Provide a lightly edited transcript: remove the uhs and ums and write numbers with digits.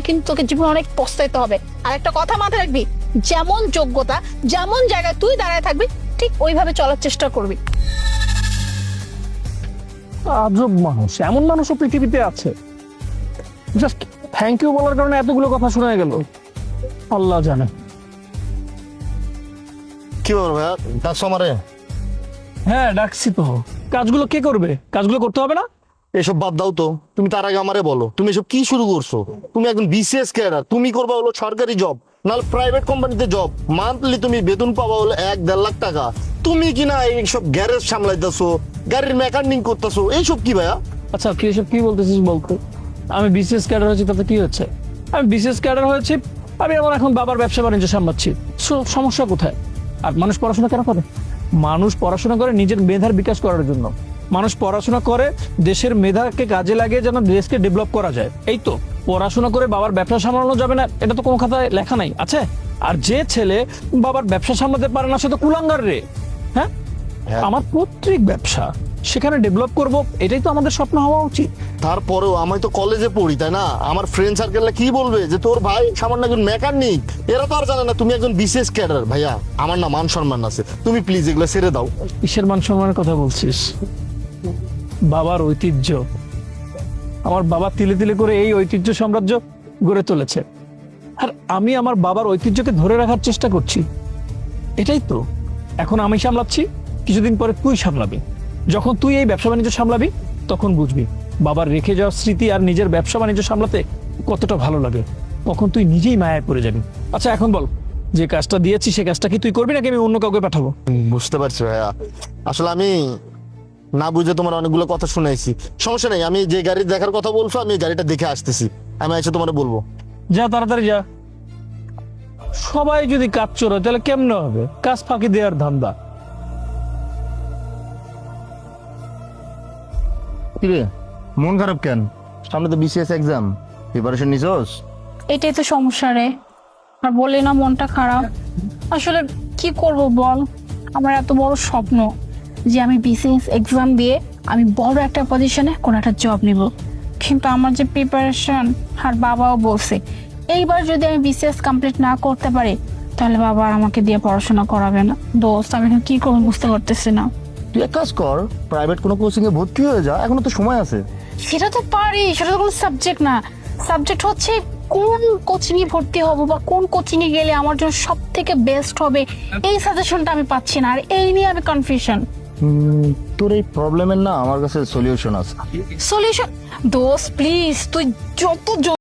কিন্তু তোকে জীবন অনেক পস্তাইতে হবে। আর একটা কথা মাথায় রাখবি, যেমন যোগ্যতা যেমন জায়গায় তুই দাঁড়ায় থাকবি ঠিক ওইভাবে চলার চেষ্টা করবি। আজব মানুষ, এমন মানুষও পৃথিবীতে আছে। জাস্ট থ্যাংক ইউ বলার কারণে এতগুলো কথা শোনা গেল, আল্লাহ জানে। কি বলবো ভাইয়া, ডাকছো আমারে? হ্যাঁ ডাকছি তো। কাজগুলো কে করবে? কাজগুলো করতে হবে না? এসব বাদ দাও তো, তুমি তার আগে আমারে বলো তুমি এসব কি শুরু করছো? তুমি একজন বিসিএস ক্যাডার, তুমি করবা হলো সরকারি জব, নাহলে প্রাইভেট কোম্পানিতে জব, মান্থলি তুমি বেতন পাবা হলো 1-1.5 লাখ টাকা। তুমি কিনা এইসব গ্যারেজ সামলাইতেছো, গাড়ির মেকানিক করতেছো, এইসব কি ভাইয়া? আচ্ছা কি এসব কি বলতেছিস বলতো? আমি বিসিএস ক্যাডার হয়েছি তাতে কি হচ্ছে? আমি বিসিএস ক্যাডার হয়েছি, আমি আমার এখন বাবার ব্যবসা বাণিজ্য সামলাচ্ছি। সমস্যা কোথায়? আর মানুষ পড়াশোনা কেন করে? মানুষ পড়াশোনা করে নিজের মেধার বিকাশ করার জন্য। মানুষ পড়াশোনা করে দেশের মেধাকে কাজে লাগিয়ে যেন দেশকে ডেভেলপ করা যায়। এই তো, পড়াশোনা করে বাবার ব্যবসা সামলানো যাবে না এটা তো কোনো খাতায় লেখা নাই আছে। আর যে ছেলে বাবার ব্যবসা সামলাতে পারে না সে তো কুলাঙ্গার রে। হ্যাঁ, আমার পৈতৃক ব্যবসা, সেখানে ডেভেলপ করব, এটাই তো আমাদের স্বপ্ন হওয়া উচিত। তারপরেও আমি তো কলেজে পড়ি, তাই না? আমার ফ্রেন্ড সার্কেলরা কি বলবে যে তোর ভাই সামান্য একজন মেকানিক, এরা তো আর জানে না তুমি একজন বিসিএস ক্যাডার। ভাইয়া আমার না মান সম্মান আছে, তুমি প্লিজ এগুলো ছেড়ে দাও। কিসের মান সম্মানের কথা বলছিস? বাবার ঐতিহ্য, আমার বাবা তিলে তিলে করে এই ঐতিহ্য সাম্রাজ্য গড়ে তুলেছে, আর আমি আমার বাবার ঐতিহ্যকে ধরে রাখার চেষ্টা করছি। এটাই তো, এখন আমি সামলাচ্ছি, কিছুদিন পরে তুই সামলাবি। যখন তুই এই ব্যবসা বাণিজ্য সামলাবি তখন বুঝবি বাবার রেখে যাওয়া স্মৃতি আর নিজের ব্যবসা বাণিজ্য সামলাতে কতটা ভালো লাগে। তখন তুই নিজেই মায়ায় পড়ে যাবি। আচ্ছা এখন বল, যে কাজটা দিয়েছি সে কাজটা কি তুই করবি নাকি আমি অন্য কাউকে পাঠাবো? বুঝতে পারছি ভাইয়া, আসলে আমি না বুঝে তোমার অনেকগুলো কথা শুনেছি। সমস্যা নেই, আমি যে গাড়ি দেখার কথা বলছো আমি এই গাড়িটা দেখে আসতেছি, আমি এসে তোমার বলবো। যা তাড়াতাড়ি যা। সবাই যদি কাজ চোরে তাহলে কেমনে হবে? কাজ ফাঁকি দেওয়ার ধান্দা। কিরে মন খারাপ কেন? সামনে তো বিসিএস এক্সাম, প্রিপারেশন নিছস? এটাই তো সমস্যা রে, আর বললি না মনটা খারাপ। আসলে কি করব বল, আমার এত বড় স্বপ্ন যে আমি বিসিএস এক্সাম দিয়ে আমি বড় একটা পজিশনে কোনো একটা জব নিব, কিন্তু আমার যে প্রিপারেশন, আর বাবাও বলছে এইবার যদি আমি বিসিএস কমপ্লিট না করতে পারি তাহলে বাবা আর আমাকে দিয়ে পড়াশোনা করাবে না। দোস্ত আমি এখন কি করবো বুঝতে পারতেছি না। তুই এক কাজ কর, প্রাইভেট কোনো কোচিং এ ভর্তি হয়ে যা, এখনো তো সময় আছে। সেটা তো পারি, সেটা তো কোনো সাবজেক্ট না। সাবজেক্ট হচ্ছে কোন কোচিং এ ভর্তি হব বা কোন কোচিং এ গেলে আমার জন্য সব থেকে বেস্ট হবে, এই সাজেশনটা আমি পাচ্ছি না, আর এই নিয়ে আমি কনফিউশন। তোর এই প্রবলেমের না আমার কাছে সলিউশন আছে। সলিউশন? দোস্ত প্লিজ তুই যত